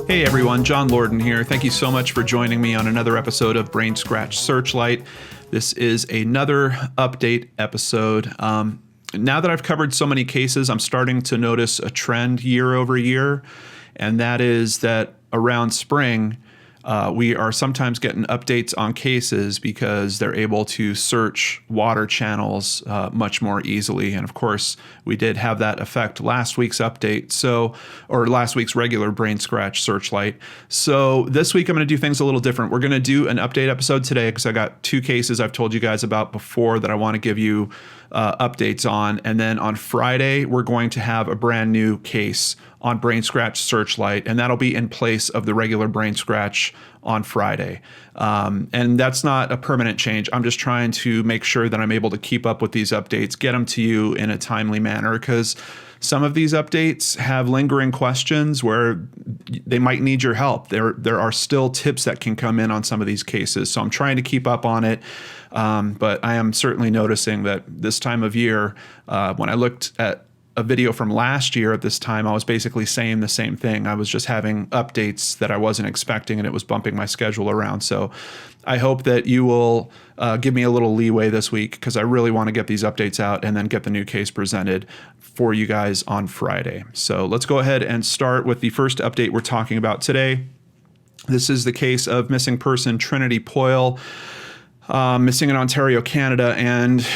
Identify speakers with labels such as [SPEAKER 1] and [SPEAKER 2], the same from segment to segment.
[SPEAKER 1] Hey everyone, John Lorden here. Thank you so much for joining me on another episode of Brainscratch Searchlight. This is another update episode. Now that I've covered so many cases, I'm starting to notice a trend year over year, and that is that around spring, we are sometimes getting updates on cases because they're able to search water channels much more easily. And of course, we did have that effect last week's update, or last week's regular Brainscratch Searchlight. So this week I'm going to do things a little different. We're going to do an update episode today because I got two cases I've told you guys about before that I want to give you updates on. And then on Friday, we're going to have a brand new case on Brainscratch Searchlight, and that'll be in place of the regular Brainscratch on Friday. And that's not a permanent change. I'm just trying to make sure that I'm able to keep up with these updates, get them to you in a timely manner, because some of these updates have lingering questions where they might need your help. There are still tips that can come in on some of these cases, so I'm trying to keep up on it. But I am certainly noticing that this time of year, when I looked at a video from last year at this time, I was basically saying the same thing. I was just having updates that I wasn't expecting, and it was bumping my schedule around. So I hope that you will give me a little leeway this week, because I really want to get these updates out and then get the new case presented for you guys on Friday. So let's go ahead and start with the first update we're talking about today. This is the case of missing person Trinity Poil, missing in Ontario, Canada, and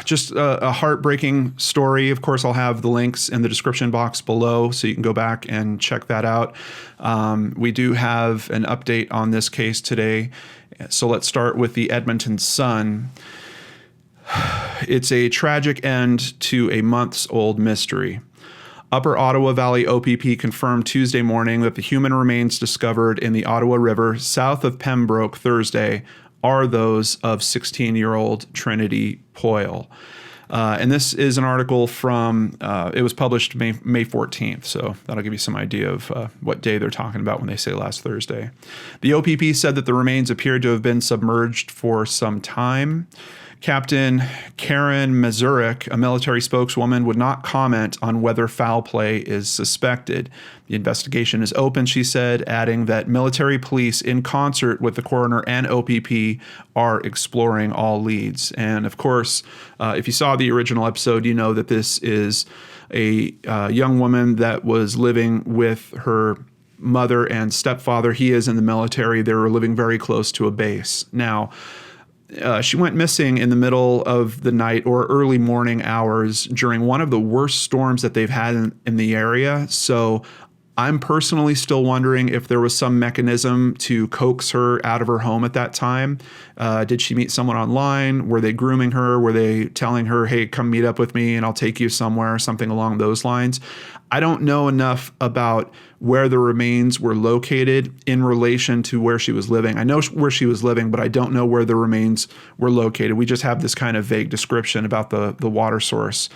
[SPEAKER 1] just a heartbreaking story. Of course, I'll have the links in the description box below so you can go back and check that out. We do have an update on this case today. So let's start with the Edmonton Sun. It's a tragic end to a months-old mystery. Upper Ottawa Valley OPP confirmed Tuesday morning that the human remains discovered in the Ottawa River south of Pembroke Thursday are those of 16-year-old Trinity Poil. And this is an article from, it was published May 14th, so that'll give you some idea of what day they're talking about when they say last Thursday. The OPP said that the remains appeared to have been submerged for some time. Captain Karen Mazurek, a military spokeswoman, would not comment on whether foul play is suspected. The investigation is open, she said, adding that military police, in concert with the coroner and OPP, are exploring all leads. And of course, if you saw the original episode, you know that this is a young woman that was living with her mother and stepfather. He is in the military. They were living very close to a base. Now, she went missing in the middle of the night or early morning hours during one of the worst storms that they've had in the area. So I'm personally still wondering if there was some mechanism to coax her out of her home at that time. Did she meet someone online? Were they grooming her? Were they telling her, hey, come meet up with me and I'll take you somewhere, something along those lines? I don't know enough about where the remains were located in relation to where she was living. I know where she was living, but I don't know where the remains were located. We just have this kind of vague description about the water source.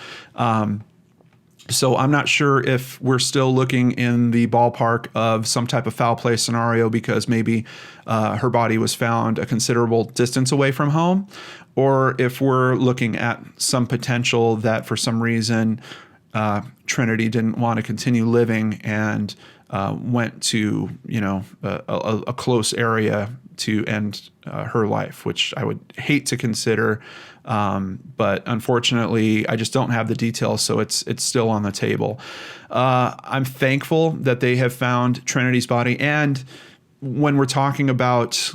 [SPEAKER 1] So I'm not sure if we're still looking in the ballpark of some type of foul play scenario because maybe her body was found a considerable distance away from home, or if we're looking at some potential that for some reason Trinity didn't want to continue living and went to, a close area to end her life, which I would hate to consider. But unfortunately, I just don't have the details, so it's still on the table. I'm thankful that they have found Trinity's body. And when we're talking about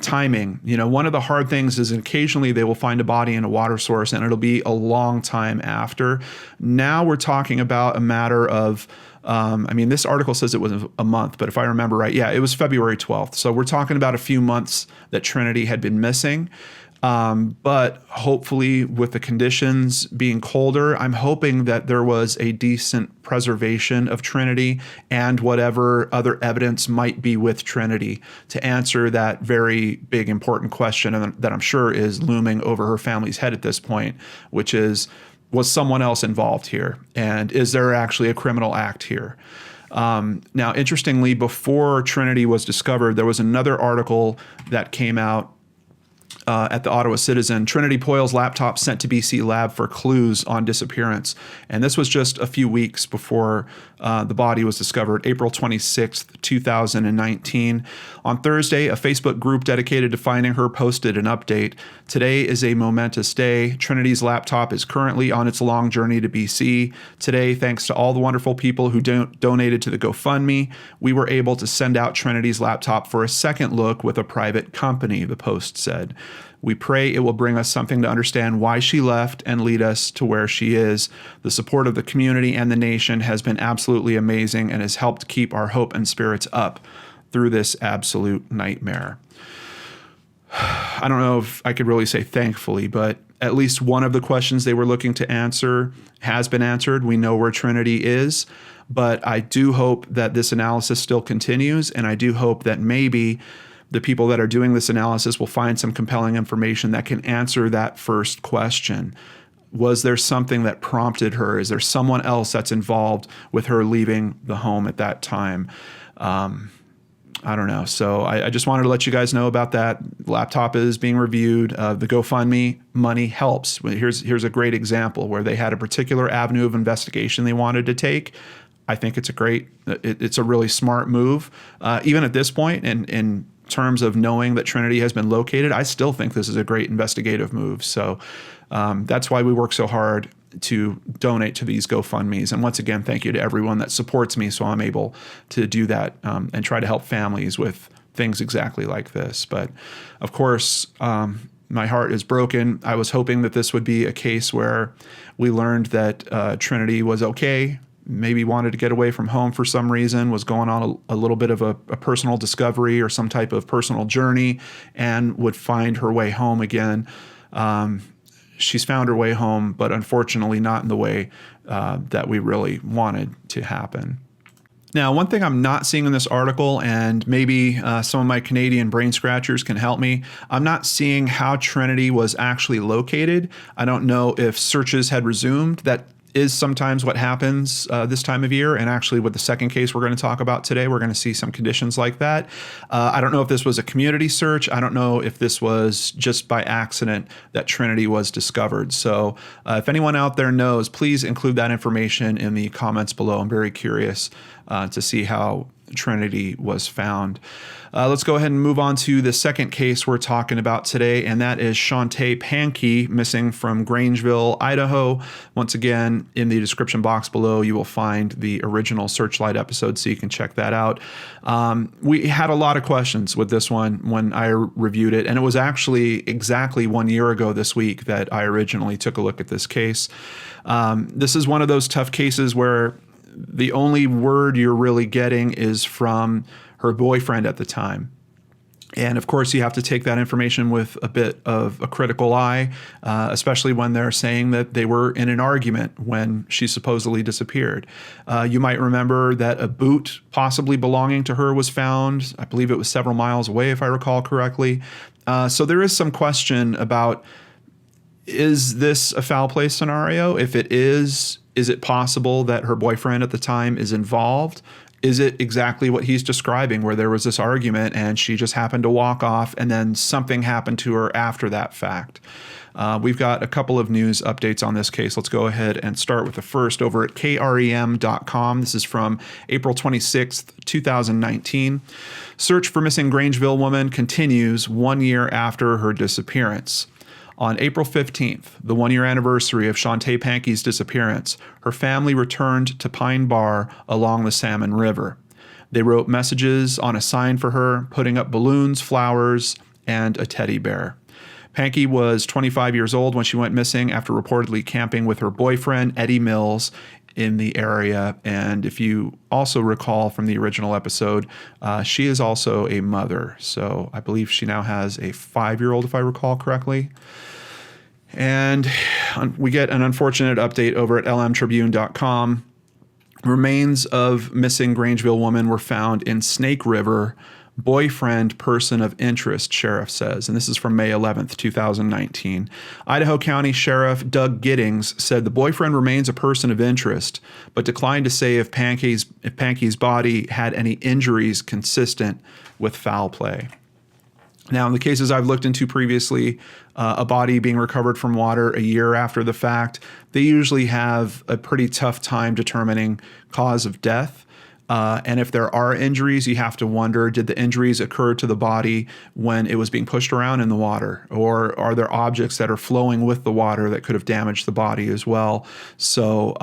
[SPEAKER 1] timing, one of the hard things is occasionally they will find a body in a water source and it'll be a long time after. Now we're talking about a matter of, this article says it was a month, but if I remember right, yeah, it was February 12th. So we're talking about a few months that Trinity had been missing. But hopefully with the conditions being colder, I'm hoping that there was a decent preservation of Trinity and whatever other evidence might be with Trinity to answer that very big, important question that I'm sure is looming over her family's head at this point, which is, was someone else involved here? And is there actually a criminal act here? Now, interestingly, before Trinity was discovered, there was another article that came out at the Ottawa Citizen, Trinity Poil's laptop sent to BC lab for clues on disappearance. And this was just a few weeks before the body was discovered, April 26th, 2019. On Thursday, a Facebook group dedicated to finding her posted an update. Today is a momentous day. Trinity's laptop is currently on its long journey to BC. Today, thanks to all the wonderful people who donated to the GoFundMe, we were able to send out Trinity's laptop for a second look with a private company, the post said. We pray it will bring us something to understand why she left and lead us to where she is. The support of the community and the nation has been absolutely amazing and has helped keep our hope and spirits up through this absolute nightmare. I don't know if I could really say thankfully, but at least one of the questions they were looking to answer has been answered. We know where Trinity is, but I do hope that this analysis still continues, and I do hope that maybe the people that are doing this analysis will find some compelling information that can answer that first question. Was there something that prompted her? Is there someone else that's involved with her leaving the home at that time? I don't know. So I just wanted to let you guys know about that. Laptop is being reviewed. The GoFundMe money helps. Here's a great example where they had a particular avenue of investigation they wanted to take. I think it's it's a really smart move. Even at this point, in terms of knowing that Trinity has been located, I still think this is a great investigative move. So that's why we work so hard to donate to these GoFundMes. And once again, thank you to everyone that supports me so I'm able to do that and try to help families with things exactly like this. But of course, my heart is broken. I was hoping that this would be a case where we learned that Trinity was okay, maybe wanted to get away from home for some reason, was going on a little bit of a personal discovery or some type of personal journey, and would find her way home again. She's found her way home, but unfortunately not in the way that we really wanted to happen. Now, one thing I'm not seeing in this article, and maybe some of my Canadian brain scratchers can help me, I'm not seeing how Trinity was actually located. I don't know if searches had resumed. That is sometimes what happens this time of year. And actually with the second case we're going to talk about today, we're going to see some conditions like that. I don't know if this was a community search. I don't know if this was just by accident that Trinity was discovered. So if anyone out there knows, please include that information in the comments below. I'm very curious to see how Trinity was found. Let's go ahead and move on to the second case we're talking about today, and that is Shawnta Pankey, missing from Grangeville, Idaho. Once again, in the description box below, you will find the original Searchlight episode, so you can check that out. We had a lot of questions with this one when I reviewed it, and it was actually exactly 1 year ago this week that I originally took a look at this case. This is one of those tough cases where the only word you're really getting is from her boyfriend at the time. And of course, you have to take that information with a bit of a critical eye, especially when they're saying that they were in an argument when she supposedly disappeared. You might remember that a boot possibly belonging to her was found. I believe it was several miles away, if I recall correctly. So there is some question about, is this a foul play scenario? If it is it possible that her boyfriend at the time is involved? Is it exactly what he's describing, where there was this argument and she just happened to walk off and then something happened to her after that fact? We've got a couple of news updates on this case. Let's go ahead and start with the first over at krem.com. This is from April 26th, 2019. Search for missing Grangeville woman continues 1 year after her disappearance. On April 15th, the one-year anniversary of Shawnta Pankey's disappearance, her family returned to Pine Bar along the Salmon River. They wrote messages on a sign for her, putting up balloons, flowers, and a teddy bear. Pankey was 25 years old when she went missing after reportedly camping with her boyfriend, Eddie Mills, in the area. And if you also recall from the original episode, she is also a mother. So I believe she now has a 5-year-old, if I recall correctly. And we get an unfortunate update over at lmtribune.com. Remains of missing Grangeville woman were found in Snake River. Boyfriend person of interest, sheriff says. And this is from May 11th, 2019. Idaho County Sheriff Doug Giddings said the boyfriend remains a person of interest, but declined to say if Pankey's body had any injuries consistent with foul play. Now, in the cases I've looked into previously, a body being recovered from water a year after the fact, they usually have a pretty tough time determining cause of death. And if there are injuries, you have to wonder, did the injuries occur to the body when it was being pushed around in the water? Or are there objects that are flowing with the water that could have damaged the body as well? So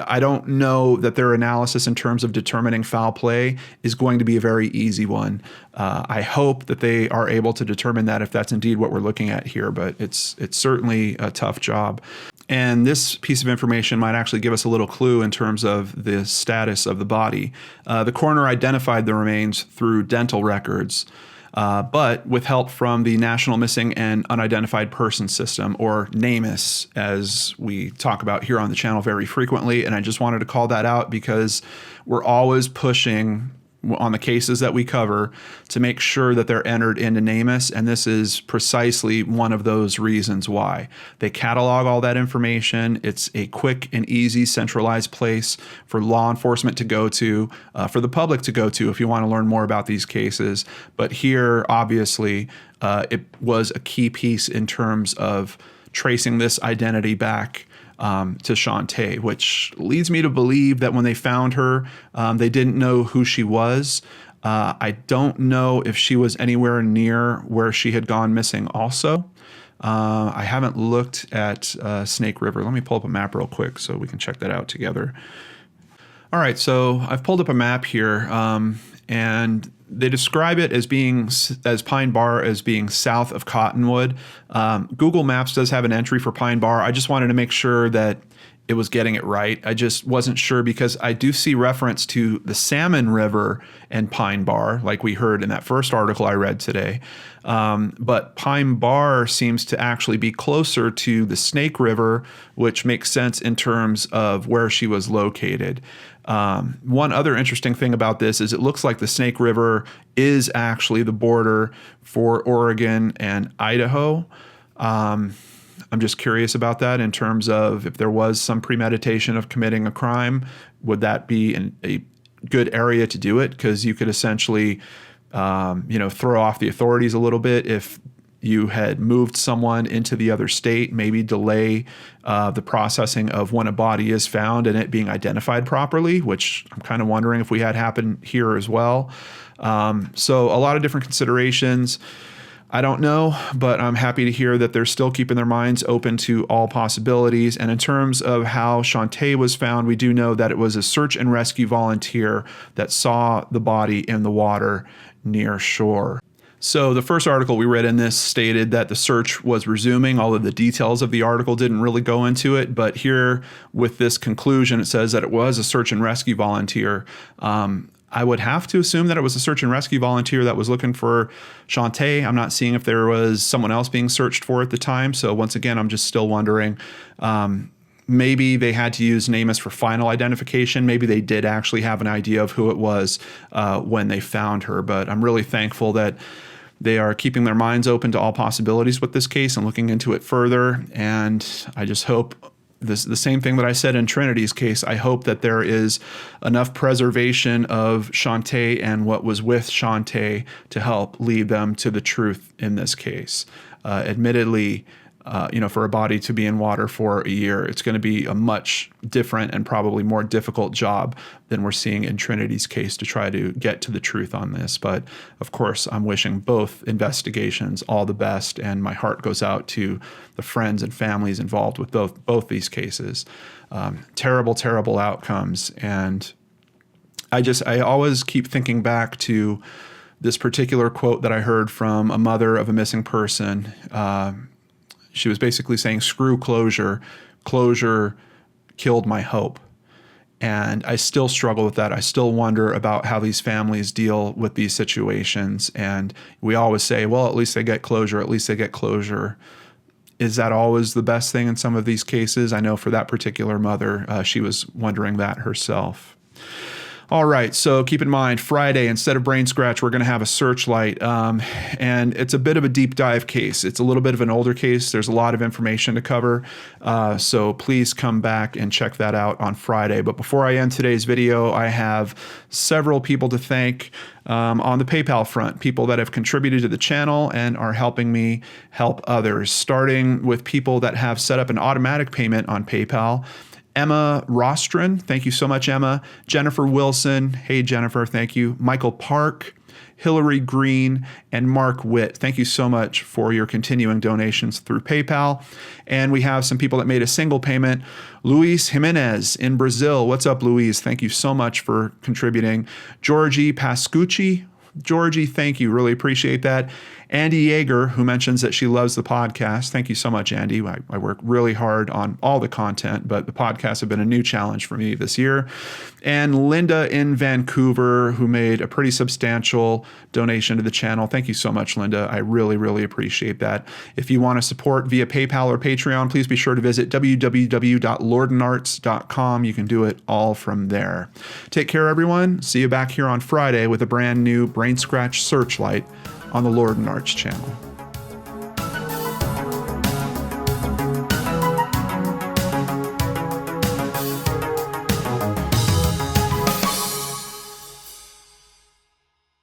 [SPEAKER 1] I don't know that their analysis in terms of determining foul play is going to be a very easy one. I hope that they are able to determine that if that's indeed what we're looking at here, but it's certainly a tough job. And this piece of information might actually give us a little clue in terms of the status of the body. The coroner identified the remains through dental records, but with help from the National Missing and Unidentified Person System, or NamUs, as we talk about here on the channel very frequently. And I just wanted to call that out because we're always pushing on the cases that we cover to make sure that they're entered into NamUs, and this is precisely one of those reasons why. They catalog all that information. It's a quick and easy centralized place for law enforcement to go to, for the public to go to if you want to learn more about these cases. But here, obviously, it was a key piece in terms of tracing this identity back to Shawnta, which leads me to believe that when they found her, they didn't know who she was. I don't know if she was anywhere near where she had gone missing also. I haven't looked at Snake River. Let me pull up a map real quick so we can check that out together. All right, so I've pulled up a map here, and they describe it as Pine Bar as being south of Cottonwood. Google Maps does have an entry for Pine Bar. I just wanted to make sure that it was getting it right. I just wasn't sure because I do see reference to the Salmon River and Pine Bar, like we heard in that first article I read today. But Pine Bar seems to actually be closer to the Snake River, which makes sense in terms of where she was located. One other interesting thing about this is it looks like the Snake River is actually the border for Oregon and Idaho. I'm just curious about that in terms of if there was some premeditation of committing a crime, would that be a good area to do it? Because you could essentially, throw off the authorities a little bit if you had moved someone into the other state, maybe delay the processing of when a body is found and it being identified properly, which I'm kind of wondering if we had happen here as well. So a lot of different considerations. I don't know, but I'm happy to hear that they're still keeping their minds open to all possibilities. And in terms of how Shawnta was found, we do know that it was a search and rescue volunteer that saw the body in the water near shore. So the first article we read in this stated that the search was resuming, although the details of the article didn't really go into it. But here with this conclusion, it says that it was a search and rescue volunteer. I would have to assume that it was a search and rescue volunteer that was looking for Shawnta. I'm not seeing if there was someone else being searched for at the time. So once again, I'm just still wondering, maybe they had to use NamUs for final identification. Maybe they did actually have an idea of who it was when they found her. But I'm really thankful that they are keeping their minds open to all possibilities with this case and looking into it further. And I just hope the same thing that I said in Trinity's case. I hope that there is enough preservation of Shawnta and what was with Shawnta to help lead them to the truth in this case. Admittedly, for a body to be in water for a year, it's going to be a much different and probably more difficult job than we're seeing in Trinity's case to try to get to the truth on this. But of course, I'm wishing both investigations all the best, and my heart goes out to the friends and families involved with both these cases. Terrible, terrible outcomes. And I always keep thinking back to this particular quote that I heard from a mother of a missing person. She was basically saying, screw closure. Closure killed my hope. And I still struggle with that. I still wonder about how these families deal with these situations. And we always say, well, at least they get closure. At least they get closure. Is that always the best thing in some of these cases? I know for that particular mother, she was wondering that herself. All right, so keep in mind, Friday, instead of Brainscratch, we're going to have a Searchlight, and it's a bit of a deep dive case. It's a little bit of an older case. There's a lot of information to cover, so please come back and check that out on Friday. But before I end today's video, I have several people to thank on the PayPal front, people that have contributed to the channel and are helping me help others, starting with people that have set up an automatic payment on PayPal. Emma Rostron, thank you so much, Emma. Jennifer Wilson, hey Jennifer, thank you. Michael Park, Hillary Green, and Mark Witt. Thank you so much for your continuing donations through PayPal. And we have some people that made a single payment. Luis Jimenez in Brazil. What's up, Luis? Thank you so much for contributing. Georgie Pascucci. Georgie, thank you. Really appreciate that. Andy Yeager, who mentions that she loves the podcast. Thank you so much, Andy. I work really hard on all the content, but the podcasts have been a new challenge for me this year. And Linda in Vancouver, who made a pretty substantial donation to the channel. Thank you so much, Linda. I really, really appreciate that. If you want to support via PayPal or Patreon, please be sure to visit www.lordenarts.com. You can do it all from there. Take care, everyone. See you back here on Friday with a brand new Brainscratch Searchlight on the Lord and Arts channel.